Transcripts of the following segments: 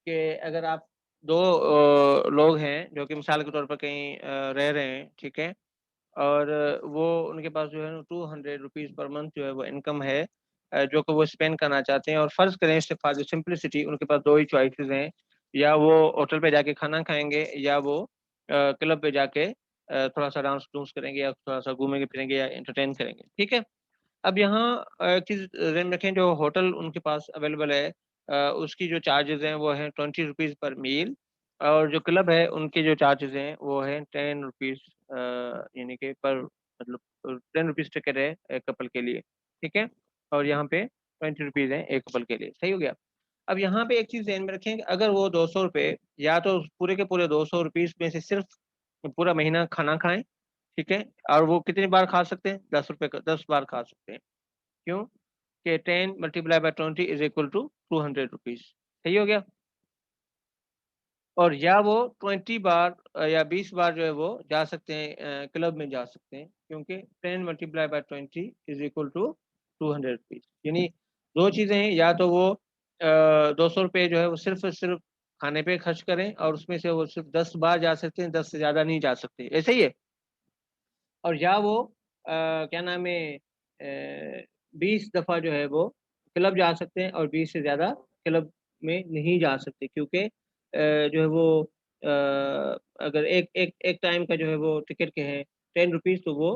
कि अगर आप दो लोग हैं जो कि मिसाल के तौर पर कहीं रह रहे हैं, ठीक है, और वो उनके पास जो है ना 200 रुपीज़ पर मंथ जो है वो इनकम है, जो कि वो स्पेंड करना चाहते हैं। और फ़र्ज़ करें फॉर द सिंपलिसिटी उनके पास 2 ही चॉइसेस हैं, या वो होटल पे जाके खाना खाएँगे, या वो क्लब पे जाके थोड़ा-सा डांस-डूंस करेंगे, या थोड़ा-सा घूमेंगे-फिरेंगे, या एंटरटेन करेंगे, ठीक है? अब यहाँ एक चीज़ ज़हन में रखें, जो होटल उनके पास अवेलेबल है, उसकी जो चार्जेज़ हैं वो हैं 20 रुपीज़ पर मील, और जो क्लब है उनके जो चार्जेज़ हैं वो हैं 10 रुपीज़, यानी कि पर मतलब 10 रुपीज़ टिकट है एक कपल के लिए, ठीक है? और यहाँ पे 20 रुपीज़ है एक कपल के लिए, सही हो गया? अब यहाँ पे एक चीज़ ज़हन में रखें कि अगर वो ₹200 या तो पूरे के पूरे ₹200 में से सिर्फ़ पूरा महीना खाना खाएँ, ठीक है? और वो कितनी बार खा सकते हैं? ₹10 का 10 बार खा सकते हैं। क्यों? कि 10 multiply by 20 is equal to 200 rupees, सही हो गया? और या वो 20 बार या 20 बार जो है वो जा सकते हैं, क्लब में जा सकते हैं, क्योंकि 10 multiply by 20 is equal to 200 rupees. यानी 2 चीज़ें हैं, या तो वो ₹200 जो है वो सिर्फ़ और सिर्फ़ खाने पे खर्च करें, और उसमें से वो सिर्फ़ 10 बार जा सकते हैं, 10 से ज़्यादा नहीं जा सकते, ऐसा ही है? और या वो क्या नाम है, 20 दफ़ा जो है वो क्लब जा सकते हैं, और 20 से ज़्यादा क्लब में नहीं जा सकते, क्योंकि जो है वो अगर एक एक एक टाइम का जो है वो टिकट के हैं 10 रुपीज़, तो वो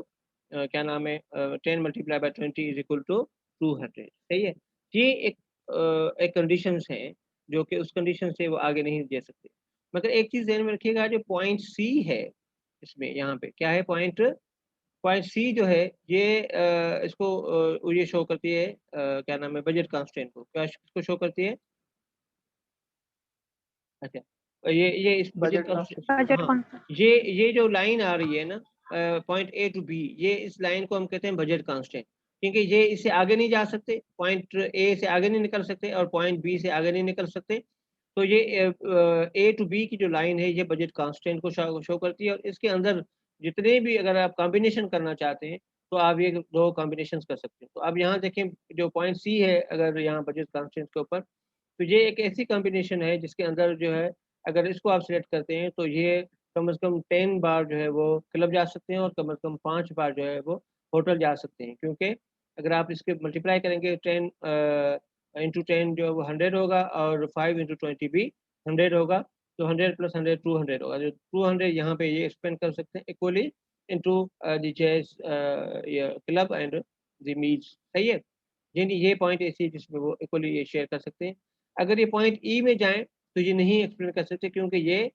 क्या नाम है, 10 multiply by 20 is equal to 200, सही है? ये एक कंडीशंस हैं, जो कि उस कंडीशन से वो आगे नहीं दे सकते। मगर एक चीज़ ज़हन में रखिएगा, जो पॉइंट सी है इसमें, यहाँ पे क्या है पॉइंट, पॉइंट सी जो है ये इसको ये शो करती है, क्या नाम है, बजट कंस्ट्रेंट को, क्या किसको शो करती है? अच्छा, ये इस budget budget constraint, constraint. Budget हाँ, कौन सा? ये जो लाइन आ रही है ना, पॉइंट ए टू बी, ये इस लाइन को हम कहते हैं बजट कंस्ट्रेंट, क्योंकि ये इससे आगे नहीं जा सकते, पॉइंट ए से आगे नहीं निकल सकते, और पॉइंट बी से आगे नहीं निकल सकते। तो ये ए टू बी की जो लाइन है, ये बजट कंस्ट्रेंट को शो करती है, और इसके अंदर जितने भी अगर आप कॉम्बिनेशन करना चाहते हैं, तो आप ये 2 कॉम्बिनेशंस कर सकते हैं। तो अब यहाँ देखें, जो पॉइंट सी है अगर यहाँ बजट कंस्ट्रेंट के ऊपर, तो ये एक ऐसी कॉम्बिनेशन है जिसके अंदर जो है, अगर इसको आप सिलेक्ट करते हैं, तो ये कम से कम 10 बार जो है वो क्लब जा सकते हैं, और कम से कम 5 बार जो है वो होटल जा सकते हैं। क्योंकि अगर आप इसके मल्टीप्लाई करेंगे, 10 इंटू 10 जो है वो 100 होगा, और 5 इंटू 20 भी 100 होगा। तो 100 प्लस 100 200 होगा। जो 200 यहाँ पे ये स्पेंड कर सकते हैं equally into the chess club and the meals, सही है? यानी ये पॉइंट ऐसी है जिसमें वो इक्वली ये शेयर कर सकते हैं। अगर ये पॉइंट ई में जाएँ, तो ये नहीं एक्सप्लेन कर सकते, क्योंकि ये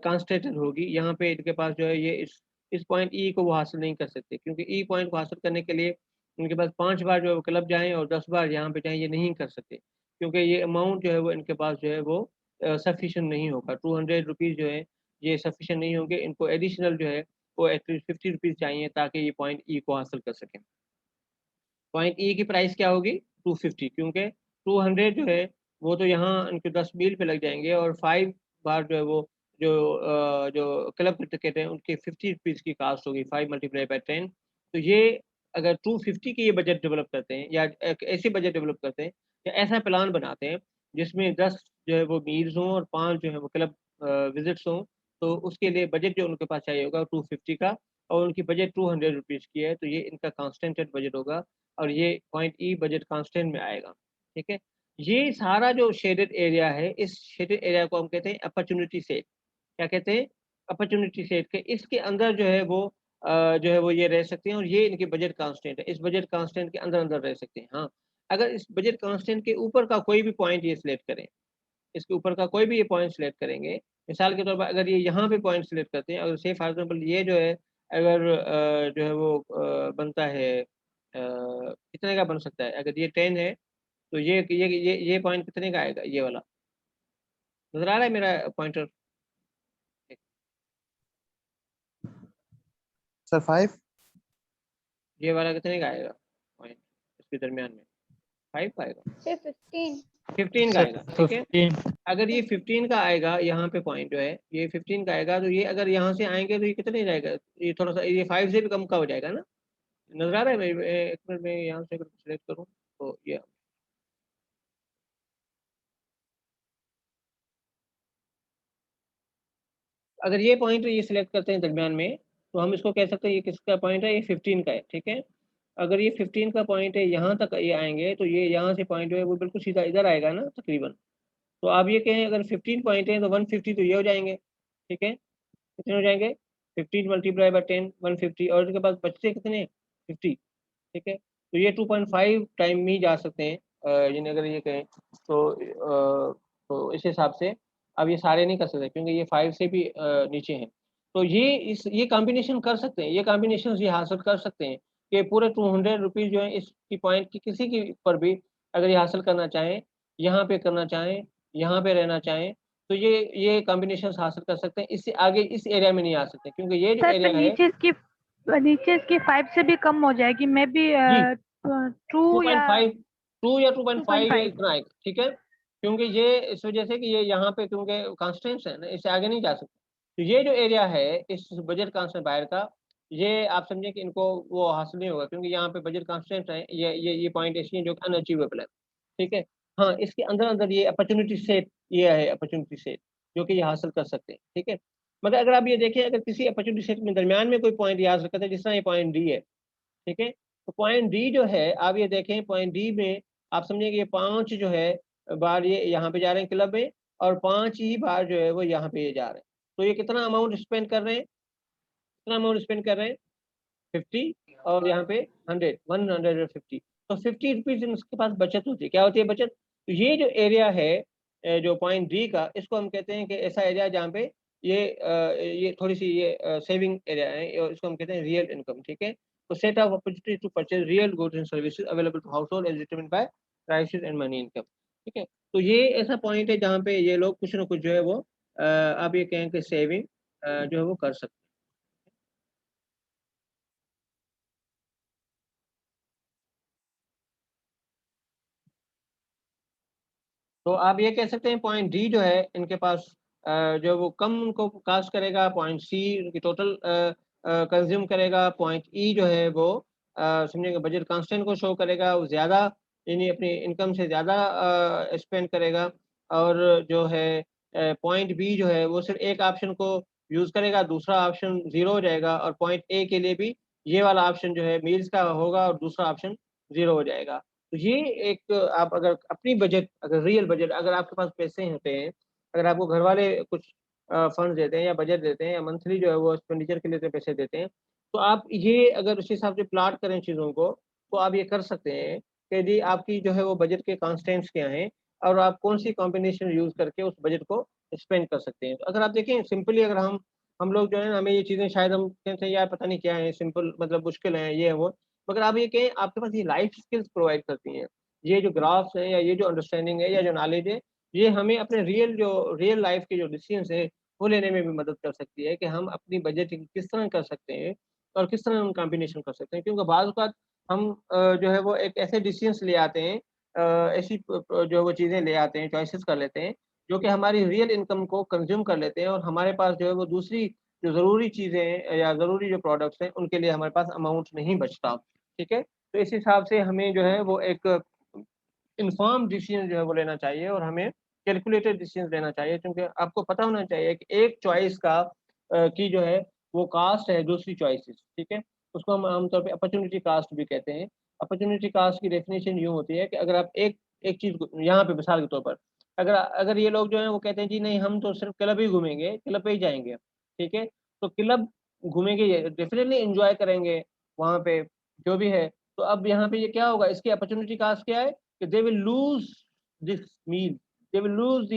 कॉन्स्टेंट होगी। यहाँ पे इनके पास जो है, ये इस पॉइंट ई को वो हासिल नहीं कर सकते, क्योंकि ई पॉइंट को हासिल करने के लिए इनके पास 5 बार जो है वो क्लब जाएँ, और 10 बार यहाँ पे जाएँ, ये नहीं कर सकते। क्योंकि ये अमाउंट जो है वो इनके पास जो है वो सफिशिएंट नहीं होगा। 200 रुपीज़ जो है, ये सफिशिएंट नहीं होंगे। इनको एडिशनल जो है वो एटलीस्ट 50 रुपीज़ चाहिए, ताकि ये पॉइंट ई को हासिल कर सकें। पॉइंट ई की प्राइस क्या होगी? 250, क्योंकि 200 जो है वो तो यहाँ इनके 10 मील पे लग जाएँगे, और 5 बार जो है वो जो क्लब के टिकट है उनके 50 रुपीज़ की कॉस्ट होगी, 5 मल्टीप्लाई बाय 10। तो ये अगर 250 की ये बजट डेवलप करते हैं, या एक ऐसी बजट डेवलप करते हैं, या ऐसा प्लान बनाते हैं जिसमें 10 जो है वो मील्स हों, और 5 जो है वो क्लब विज़िट्स हों, तो उसके लिए बजट जो उनके पास चाहिए होगा 250 का, और उनकी बजट 200 रुपीज़ की है, तो ये इनका कांस्टेंटेड बजट होगा, और ये पॉइंट ई बजट कांस्टेंट में आएगा, ठीक है? ये सारा जो शेडेड एरिया है, इस शेडेड एरिया को हम कहते हैं अपॉर्च्युनिटी सेट। क्या कहते हैं? अपॉर्च्युनिटी सेट के इसके अंदर जो है वो जो है वो ये रह सकते हैं, और ये इनकी बजट कांस्टेंट है। इस बजट कांस्टेंट के अंदर-अंदर रह सकते हैं। हाँ, अगर इस बजट कांस्टेंट के ऊपर का कोई भी पॉइंट ये सिलेक्ट करें, इसके ऊपर का कोई भी ये पॉइंट सिलेक्ट करेंगे, मिसाल के तौर पर अगर ये यहाँ पे पॉइंट सिलेक्ट करते हैं, अगर से फॉर एग्ज़ाम्पल ये जो है, अगर जो है वो बनता है, कितने का बन सकता है? अगर ये 10 है, तो ये पॉइंट कितने का आएगा ये वाला? नज़र आ रहा है मेरा पॉइंटर? सर 5। ये वाला कितने का आएगा पॉइंट इसके दरमियान में? 5 का आएगा? से 15। 15 का सर आएगा, ठीक है? 15। अगर ये 15 का आएगा यहाँ पे पॉइंट जो है, ये 15 का आएगा, तो ये अगर यहाँ से आएँगे तो ये कितने रहेगा? ये थोड़ा-सा ये 5 से भी कम का हो जाएगा ना? नज़र आ रहा है एक मिनट में यहाँ से अगर सिलेक्ट करूँ, तो ये अगर ये पॉइंट ये सिलेक्ट करते हैं दरमियान में, तो हम इसको कह सकते हैं ये किसका पॉइंट है, ये 15 का है, ठीक है। अगर ये 15 का पॉइंट है, यहाँ तक ये आएंगे, तो ये यहाँ से पॉइंट है वो बिल्कुल सीधा इधर आएगा ना तकरीबन। तो आप ये कहें अगर 15 पॉइंट है तो 150 तो ये हो जाएंगे, ठीक है। कितने हो जाएंगे, 15 मल्टीप्लाई बाय 10 150, और इसके पास बचते कितने, 50, ठीक है। तो ये 2.5 टाइम में ही जा सकते हैं, यानी अगर ये कहें तो इस हिसाब से अब ये सारे नहीं कर सकते क्योंकि ये 5 से भी नीचे हैं। तो ये कॉम्बिनेशन कर सकते हैं, ये कॉम्बिनेशन ये हासिल कर सकते हैं कि पूरे 200 रुपीज़ जो है इसकी पॉइंट की किसी की पर भी अगर ये हासिल करना चाहें, यहाँ पे करना चाहें, यहाँ पे रहना चाहें, तो ये कॉम्बिनेशन हासिल कर सकते हैं। इससे आगे इस एरिया में नहीं आ सकते क्योंकि ये जो सर एरिया है नीचे इसकी 5 से भी कम हो जाएगी, मैं भी जी 2 या 2.5, 2 या 2.5 या 2.5। इतना आएगा, ठीक है। क्योंकि ये इस वजह से कि ये यहाँ पे क्योंकि कॉन्स्टेंट्स है ना, इससे आगे नहीं जा सकते। तो ये जो एरिया है इस बजट कॉन्स्टेंट बाहर का, ये आप समझें कि इनको वो हासिल नहीं होगा क्योंकि यहाँ पे बजट कॉन्स्टेंट है, ये पॉइंट ऐसी है जो अनअचीवेबल है, ठीक है। हाँ, इसके अंदर अंदर ये अपॉर्चुनिटी सेट, ये है अपॉर्चुनिटी सेट जो कि ये हासिल कर सकते हैं, ठीक है। मगर अगर आप ये देखें, अगर किसी अपॉर्चुनिटी सेट में दरमियान में कोई पॉइंट ये हासिल करते हैं, जिस तरह ये पॉइंट डी है, ठीक है। तो पॉइंट डी जो है, आप ये देखें पॉइंट डी में आप समझिए कि ये 5 जो है बार ये यहाँ पे जा रहे हैं क्लब में, और 5 ही बार जो है वो यहाँ पे ये जा रहे हैं। तो ये कितना अमाउंट स्पेंड कर रहे हैं, कितना अमाउंट स्पेंड कर रहे हैं, 50, और यहाँ पे 100, 150। तो 50 रुपीज उसके पास बचत होती है। क्या होती है बचत? तो ये जो एरिया है जो पॉइंट डी का, इसको हम कहते हैं कि ऐसा एरिया जहाँ पे ये थोड़ी सी ये सेविंग एरिया है, और इसको हम कहते हैं रियल इनकम, ठीक है। तो set of opportunity to purchase real goods and services available to household as determined by prices and money income, ठीक है। तो ये ऐसा पॉइंट है जहाँ पे ये लोग कुछ ना कुछ जो है वो आप ये कहें कि सेविंग जो है वो कर सकते हैं। तो आप ये कह सकते हैं पॉइंट डी जो है इनके पास जो वो कम उनको कास्ट करेगा, पॉइंट सी उनकी टोटल कंज्यूम करेगा, पॉइंट ई जो है वो समझेंगे बजट कांस्टेंट को शो करेगा, वो ज़्यादा यानी अपनी इनकम से ज़्यादा स्पेंड करेगा। और जो है पॉइंट बी जो है वो सिर्फ एक ऑप्शन को यूज़ करेगा, दूसरा ऑप्शन ज़ीरो हो जाएगा, और पॉइंट ए के लिए भी ये वाला ऑप्शन जो है मील्स का होगा और दूसरा ऑप्शन ज़ीरो हो जाएगा। तो ये एक आप अगर अपनी बजट, अगर रियल बजट, अगर आपके पास पैसे होते हैं, अगर आपको घर वाले कुछ फंड देते हैं या बजट देते हैं या मंथली जो है वो एक्सपेंडिचर के लिए तो पैसे देते हैं, तो आप ये अगर उस हिसाब से प्लाट करें चीज़ों को, तो आप ये कर सकते हैं कि जी आपकी जो है वो बजट के कॉन्स्टेंट्स क्या हैं, और आप कौन सी कॉम्बिनेशन यूज़ करके उस बजट को स्पेंड कर सकते हैं। तो अगर आप देखें सिंपली, अगर हम लोग जो है ना, हमें ये चीज़ें शायद हम कहते हैं यार पता नहीं क्या है, सिंपल मतलब मुश्किल है, ये है वो। मगर आप ये कहें आपके पास ये लाइफ स्किल्स प्रोवाइड करती हैं। ये जो ग्राफ्स हैं या ये जो अंडरस्टैंडिंग है या जो नॉलेज है, ये हमें अपने रियल लाइफ के जो डिसीजंस हैं, वो लेने में भी मदद कर सकती है कि हम अपनी बजटिंग किस तरह कर सकते हैं और किस तरह हम कॉम्बिनेशन कर सकते हैं। क्योंकि बाज़ औक़ात हम जो है वो एक ऐसे डिसीजंस ले आते हैं, ऐसी जो वो चीज़ें ले आते हैं, चॉइसेस कर लेते हैं, जो कि हमारी रियल इनकम को कंज़्यूम कर लेते हैं, और हमारे पास जो है वो दूसरी जो ज़रूरी चीज़ें हैं या ज़रूरी जो प्रोडक्ट्स हैं, उनके लिए हमारे पास अमाउंट नहीं बचता, ठीक है? तो इस हिसाब से हमें जो है वो एक इन्फॉर्म्ड डिसीजन जो है वो लेना चाहिए, और हमें कैलकुलेटेड डिसीजन लेना चाहिए, क्योंकि आपको पता होना चाहिए कि एक चॉइस की जो है वो कास्ट है दूसरी चॉइसेस, ठीक है? उसको हम आमतौर पे अपॉर्च्युनिटी कास्ट भी कहते हैं। अपॉर्च्युनिटी कास्ट की डेफिनिशन यूँ होती है कि अगर आप एक एक चीज़ को यहाँ पे मिसाल के तौर पर, अगर अगर ये लोग जो हैं वो कहते हैं जी नहीं, हम तो सिर्फ़ क्लब ही घूमेंगे, क्लब पे ही जाएँगे, ठीक है? तो क्लब घूमेंगे, ये डेफ़िनेटली एन्जॉय करेंगे वहाँ पे, जो भी है। तो अब यहाँ पे ये क्या होगा, इसकी अपॉर्च्युनिटी कास्ट क्या है कि they will lose this meal, they will lose the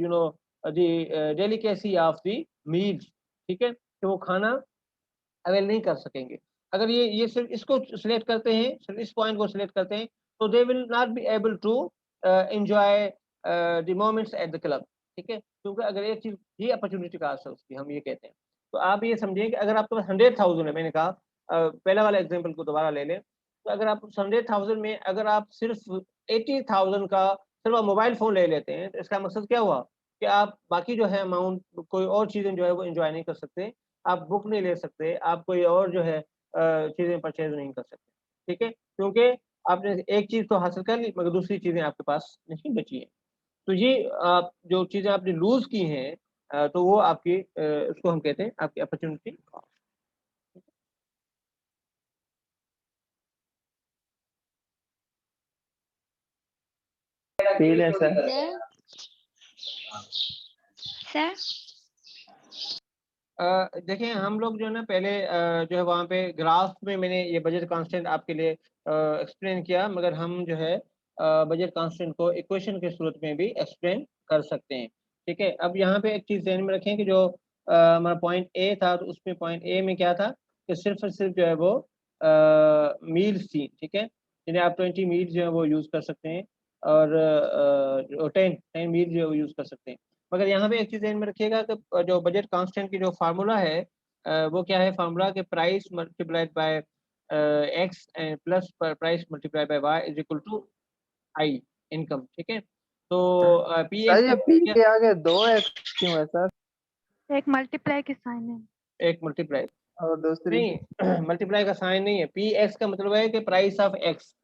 you know delicacy of the meals, ठीक है? तो वो खाना अवेल नहीं कर सकेंगे। अगर ये सिर्फ़ इसको सिलेक्ट करते हैं, सिर्फ़ इस पॉइंट को सिलेक्ट करते हैं, तो they will not be able to enjoy the moments at the club, ठीक है? क्योंकि अगर एक चीज़ ये अपॉर्च्युनिटी कॉस्ट है उसकी, हम ये कहते हैं। तो आप ये समझिए कि अगर आपके पास 100,000 है, मैंने कहा पहला वाला एग्ज़ाम्पल को दोबारा ले लें, तो अगर आप उस 100,000 में अगर आप सिर्फ़ 80,000 का सिर्फ़ आप मोबाइल फ़ोन ले लेते हैं, तो इसका मकसद क्या हुआ कि आप बाकी जो है अमाउंट कोई और चीज़ें जो है वो एन्जॉय नहीं कर सकते। आप बुक नहीं ले सकते, आप कोई और जो है चीज़ें परचेज़ नहीं कर सकते, ठीक है? क्योंकि आपने एक चीज़ तो हासिल कर ली, मगर दूसरी चीज़ें आपके पास नहीं बची हैं। तो ये आप जो चीज़ें आपने लूज़ की हैं, तो वो आपकी उसको हम कहते हैं आपकी अपॉर्चुनिटी कॉस्ट। फील है सर। सर देखिए हम लोग जो है ना पहले जो है वहाँ पे ग्राफ में मैंने ये बजट कांस्टेंट आपके लिए एक्सप्लेन किया, मगर हम जो है बजट कांस्टेंट को इक्वेशन के सूरत में भी एक्सप्लेन कर सकते हैं। ठीक है, अब यहाँ पे एक चीज़ ध्यान में रखें कि जो हमारा पॉइंट ए था, तो उसमें पॉइंट ए में क्या था कि सिर्फ और सिर्फ जो है वो मील्स थी। ठीक है, जिन्हें आप 20 मील्स जो है वो यूज़ कर सकते हैं, और 10 मील्स जो है वो यूज़ कर सकते हैं। मगर यहाँ पे एक चीज़ ध्यान में रखिएगा कि जो बजट कांस्टेंट की जो फार्मूला है वो क्या है, फार्मूला के price multiplied by X and plus price multiplied by Y is equal to I income. ठीक है, तो पी सर एक्स ये पी का के आगे 2x क्यों है सर? एक मल्टीप्लाई के साइन है। एक मल्टीप्लाई और दूसरी नहीं, मल्टीप्लाई का साइन नहीं है। पी एक्स का मतलब है कि प्राइस ऑफ एक्स।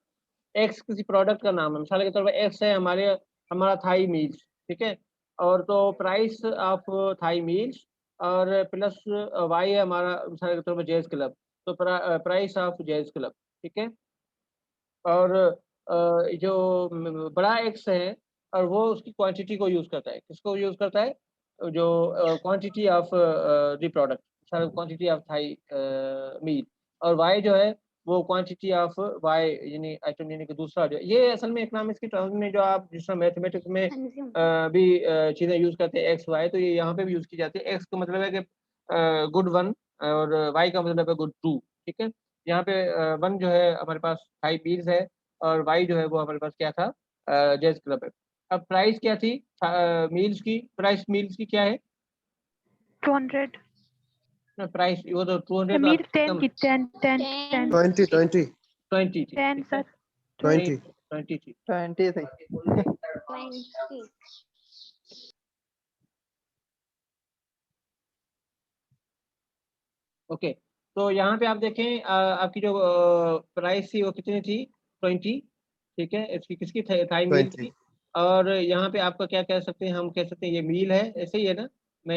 एक्स किसी प्रोडक्ट का नाम है, मिसाल के तौर पर एक्स है हमारा थाई मील्स। ठीक है, और तो प्राइस ऑफ थाई मील्स और प्लस वाई है हमारा मिसाल के तौर पर जैज क्लब, तो प्राइस ऑफ जैज क्लब। ठीक है, और जो बड़ा एक्स है और वो उसकी क्वांटिटी को यूज़ करता है, किसको यूज़ करता है, जो quantity of the product, sir quantity of thigh meat. और वाई जो है वो क्वांटिटी ऑफ वाई यानी आइटम, यानी कि दूसरा जो ये असल में इकोनॉमिक्स की टर्म्स में जो आप जिस तरह मैथमेटिक्स में भी चीज़ें यूज़ करते हैं एक्स वाई, तो ये यहाँ पे भी यूज़ की जाती है। एक्स का मतलब है कि गुड वन और वाई का मतलब है गुड टू। ठीक है, यहाँ पे वन जो है हमारे पास थाई मील्स है और वाई जो है वो हमारे पास क्या था, जैज क्लब है। अब प्राइस क्या थी मील्स की, प्राइस मील्स की क्या है 200 ना, प्राइस वो तो 200 तो मील आपका 10 कम की 10 10 10 20 20 20 थी। 10 ठीक है, सर 20 20 थी। 20 थी। ओके, तो यहाँ पे आप देखें आपकी जो प्राइस थी वो कितनी थी 20। ठीक है, इसकी किसकी थाई मील 20 की। और यहाँ पे आपका क्या कह सकते हैं, हम कह सकते हैं ये मील है, ऐसे ही है ना, मैं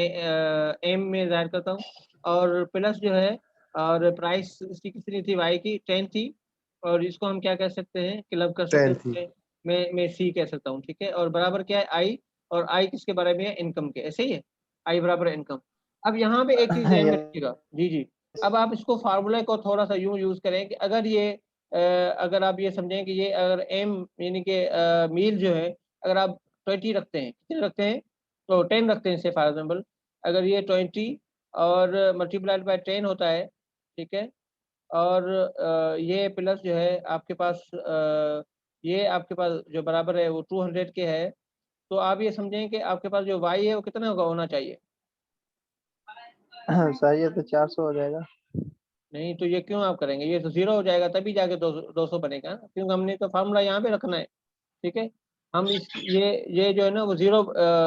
एम में जाहिर करता हूँ। और प्लस जो है और प्राइस इसकी कितनी थी वाई की 10 थी, और इसको हम क्या कह सकते हैं, क्लब कर सकते 10 थी। हैं, मैं सी कह सकता हूँ। ठीक है, और बराबर क्या है आई, और आई किसके बारे में है, इनकम के, ऐसे ही है, आई बराबर इनकम। अब यहाँ पे एक चीज़ ध्यान में रखिएगा, जी जी। अब आप इसको फार्मूले को थोड़ा सा यूँ यूज़ करें कि अगर आप ये समझें कि ये अगर एम यानी कि मील जो है, अगर आप 20 रखते हैं, कितने रखते हैं, तो 10 रखते हैं से फॉर एग्जाम्पल, अगर ये 20 और मल्टीप्लाइड बाय 10 होता है। ठीक है, और ये प्लस जो है आपके पास ये आपके पास जो बराबर है वो 200 के है, तो आप ये समझें कि आपके पास जो वाई है वो कितना होना चाहिए। सर ये तो 400 हो जाएगा। नहीं, तो ये क्यों आप करेंगे, ये तो जीरो हो जाएगा तभी जाके 200 बनेगा ना, क्योंकि हमने तो फार्मूला यहाँ पे रखना है। ठीक है, हम इस ये जो है ना वो जीरो,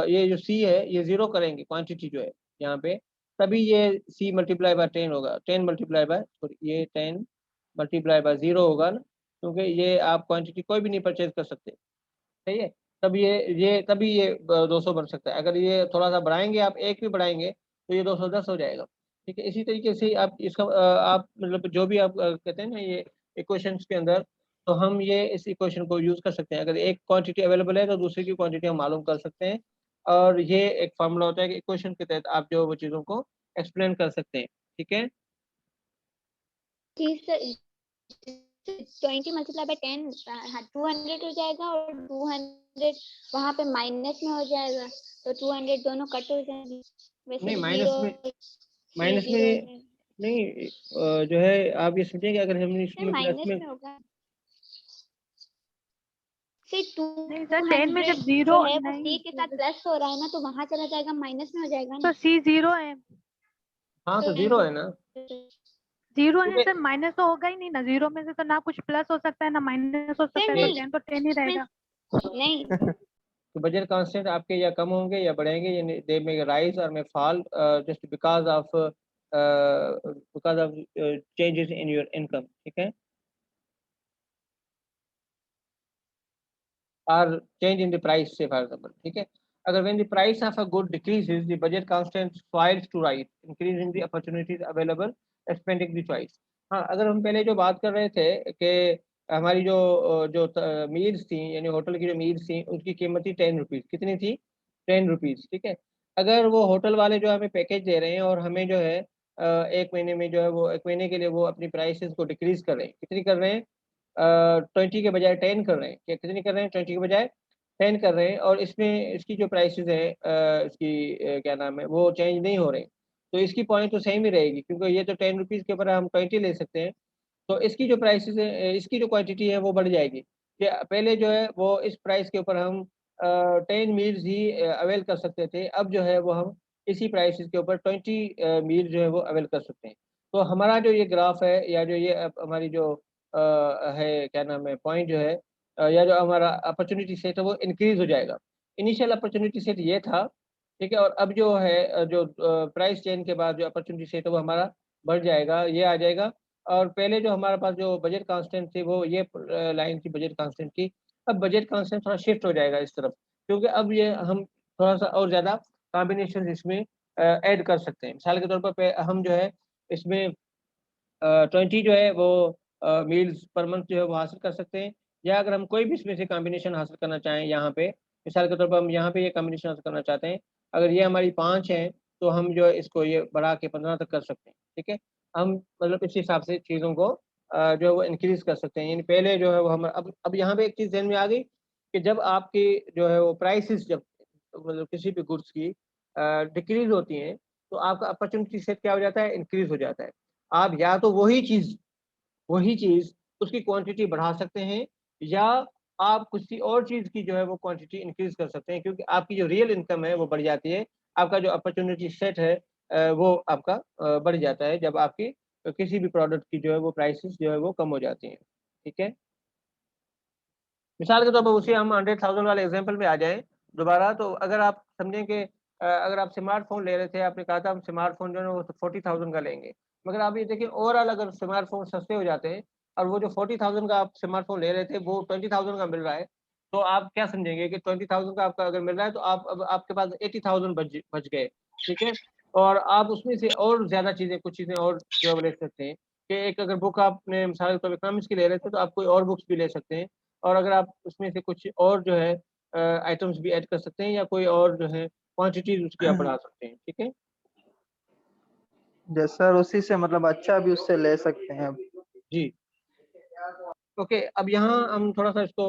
ये जो सी है ये जीरो करेंगे क्वांटिटी जो है यहाँ पे, तभी ये सी मल्टीप्लाई बाय 10 होगा, 10 मल्टीप्लाई बाय ये 10 मल्टीप्लाई बाय जीरो होगा ना, क्योंकि ये आप क्वांटिटी कोई भी नहीं परचेज कर सकते। सही है, तब ये तभी ये 200 बन सकता है। अगर ये थोड़ा सा बढ़ाएंगे, आप एक भी बढ़ाएंगे तो ये 210 हो जाएगा। ठीक है, इसी तरीके से आप इसका आप मतलब जो भी आप कहते हैं ना ये इक्वेशंस के अंदर, तो हम ये इस इक्वेशन को यूज कर सकते हैं। अगर एक क्वांटिटी अवेलेबल है तो दूसरी की क्वांटिटी हम मालूम कर सकते हैं, और ये एक फार्मूला होता है कि इक्वेशन के तहत आप जो वो चीज़ों को एक्सप्लेन कर सकते हैं। ठीक है, 20 मल्टीप्लाई बाय 10 200 हो जाएगा, और 200 वहाँ पे माइनस में हो जाएगा, तो 200 दोनों कट हो जाएंगे। वैसे नहीं जीरो माइनस जीरो में नहीं, जो है आप ये समझें कि अगर हम इसमें प्लस माइनस में, में होगा। फिर नहीं सर 10 में 200 जब जीरो जो है वो नहीं सी के साथ प्लस हो रहा है ना, तो वहां चला जाएगा, माइनस में हो जाएगा तो ना। सी जीरो है। हाँ तो जीरो है ना, जीरो है क्योंकि सर, माइनस तो होगा ही नहीं ना, जीरो में से तो ना कुछ प्लस हो सकता है ना माइनस हो सकता है, तो नहीं 10 तो 10 ही रहेगा। नहीं तो बजट कांस्टेंट आपके या कम होंगे या बढ़ेंगे, यानी दे मे राइज और may fall just because of changes in your income. ठीक है, और चेंज इन द प्राइस से फॉर एग्जाम्पल। ठीक है, अगर when the price of a good decreases, the budget constant swires to right, increasing the opportunities available, expanding the choice. हाँ, अगर हम पहले जो बात कर रहे थे कि हमारी जो मील्स थी, यानी होटल की जो मील्स थी, उसकी कीमत थी 10 रुपीज़। कितनी थी? 10 रुपीज़, ठीक है। अगर वो होटल वाले जो हमें पैकेज दे रहे हैं और हमें जो है 1 महीने में जो है वो 1 महीने के लिए वो अपनी प्राइसेस को डिक्रीज़ कर रहे हैं। कितनी कर रहे हैं? 20 के बजाय 10 कर रहे हैं। क्या कितनी कर रहे हैं? 20 के बजाय 10 कर रहे हैं, और इसमें इसकी जो प्राइसेस है इसकी क्या नाम है, वो चेंज नहीं हो रहे हैं। तो इसकी पॉइंट तो सेम ही रहेगी, क्योंकि ये तो 10 रुपीज़ के ऊपर हम 20 ले सकते हैं। तो इसकी जो प्राइसेस है, इसकी जो क्वांटिटी है वो बढ़ जाएगी। कि पहले जो है वो इस प्राइस के ऊपर हम 10 मील्स ही अवेल कर सकते थे। अब जो है वो हम इसी प्राइसेस के ऊपर 20 मील जो है वो अवेल कर सकते हैं। तो हमारा जो ये ग्राफ है, या जो ये हमारी जो है क्या नाम है पॉइंट जो है, या जो हमारा अपॉर्चुनिटी सेट है वो इंक्रीज़ हो जाएगा। इनिशियल अपॉर्चुनिटी सेट ये था, ठीक है? और अब जो है जो प्राइस चेंज के बाद जो अपॉर्चुनिटी सेट है वो हमारा बढ़ जाएगा, ये आ जाएगा। और पहले जो हमारे पास जो बजट कांस्टेंट थी वो ये लाइन थी बजट कांस्टेंट की। अब बजट कांस्टेंट थोड़ा शिफ्ट हो जाएगा इस तरफ, क्योंकि अब ये हम थोड़ा-सा और ज़्यादा कॉम्बिनेशंस इसमें ऐड कर सकते हैं। मिसाल के तौर पर हम जो है इसमें 20 जो है वो मील्स पर मंथ जो है वो हासिल कर सकते हैं, या अगर हम कोई भी इसमें से कॉम्बिनेशन हासिल करना चाहें यहाँ पे, मिसाल के तौर पर हम यहाँ पे ये कॉम्बिनेशन हासिल करना चाहते हैं, अगर ये हमारी 5 है, तो हम जो है इसको ये बढ़ा के 15 तक कर सकते हैं, ठीक है? हम मतलब इस हिसाब से चीज़ों को जो है वो इंक्रीज़ कर सकते हैं। यानी पहले जो है वो हम अब यहाँ पे एक चीज़ ज़हन में आ गई कि जब आपकी जो है वो प्राइसेज़ जब मतलब किसी भी गुड्स की डिक्रीज़ होती हैं, तो आपका अपॉर्चुनिटी सेट क्या हो जाता है? इंक्रीज़ हो जाता है। आप या तो वही चीज़ उसकी क्वांटिटी बढ़ा सकते हैं, या आप किसी और चीज़ की जो है वो क्वांटिटी इंक्रीज़ कर सकते हैं, क्योंकि आपकी जो रियल इनकम है वो बढ़ जाती है। आपका जो अपॉर्चुनिटी सेट है वो आपका बढ़ जाता है जब आपकी किसी भी प्रोडक्ट की जो है वो प्राइसेज़ जो है वो कम हो जाती हैं। ठीक है? मिसाल के तौर पर उसी हम 100,000 वाले एग्ज़ाम्पल में आ जाएँ दोबारा, तो अगर आप समझें कि अगर आप स्मार्टफ़ोन ले रहे थे, आपने कहा था हम स्मार्टफ़ोन जो है वो 40,000 का लेंगे। मगर आप ये देखिए ओवरऑल अगर स्मार्टफ़ोन सस्ते हो जाते हैं और वो जो 40,000 का आप स्मार्टफ़ोन ले रहे थे वो 20,000 का मिल रहा है, तो आप क्या समझेंगे कि 20,000 का आपका अगर मिल रहा है तो आप अब आपके पास 80,000 बच गए, ठीक है? और आप उसमें से और ज़्यादा चीज़ें कुछ चीज़ें और जो है वो ले सकते हैं, कि एक अगर बुक आपने मिसाल के तौर पे इकोनॉमिक्स की ले रहे थे तो आप कोई और बुक्स भी ले सकते हैं। और अगर आप उसमें से कुछ और जो है आइटम्स भी ऐड कर सकते हैं, या कोई और जो है क्वांटिटीज़ उसकी आप बढ़ा सकते हैं, ठीक है? जैसे सर उसी से मतलब अच्छा भी उससे ले सकते हैं अब। जी। ओके, अब यहाँ हम थोड़ा-सा इसको